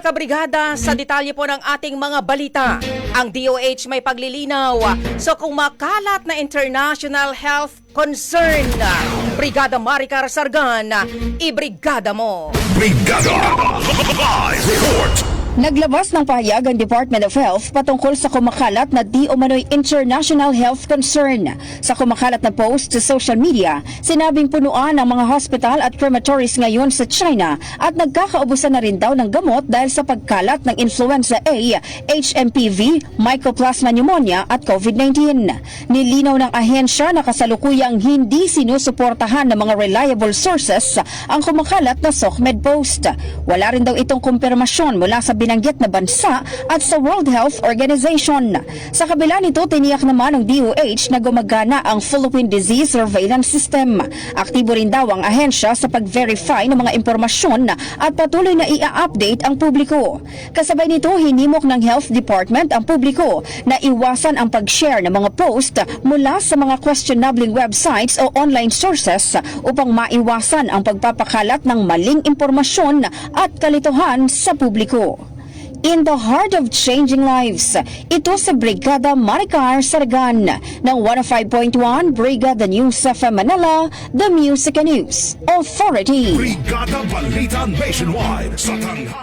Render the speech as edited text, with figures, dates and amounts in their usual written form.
mga kabrigada, sa detalye po ng ating mga balita. Ang DOH may paglilinaw sa kumakalat na international health concern. Brigada Maricar Sargan, ibrigada mo. Brigada Live Report. Naglabas ng pahayag ang Department of Health patungkol sa kumakalat na di umano'y international health concern. Sa kumakalat na post sa social media, sinabing punuan ang mga hospital at crematories ngayon sa China at nagkakaubusan na rin daw ng gamot dahil sa pagkalat ng influenza A, HMPV, Mycoplasma pneumonia at COVID-19. Nilinaw ng ahensya na kasalukuyang hindi sinusuportahan ng mga reliable sources ang kumakalat na SOCMED post. Wala rin daw itong kumpirmasyon mula sa binanggit na bansa at sa World Health Organization. Sa kabila nito, tiniyak naman ng DOH na gumagana ang Philippine Disease Surveillance System. Aktibo rin daw ang ahensya sa pag-verify ng mga impormasyon at patuloy na i-update ang publiko. Kasabay nito, hinimok ng Health Department ang publiko na iwasan ang pag-share ng mga post mula sa mga questionable websites o online sources upang maiwasan ang pagpapakalat ng maling impormasyon at kalituhan sa publiko. In the heart of changing lives, ito sa Brigada Maricar Sargan ng 105.1 Brigada News FM Manila, The Music and News Authority. Brigada Balita Nationwide sa tanghali.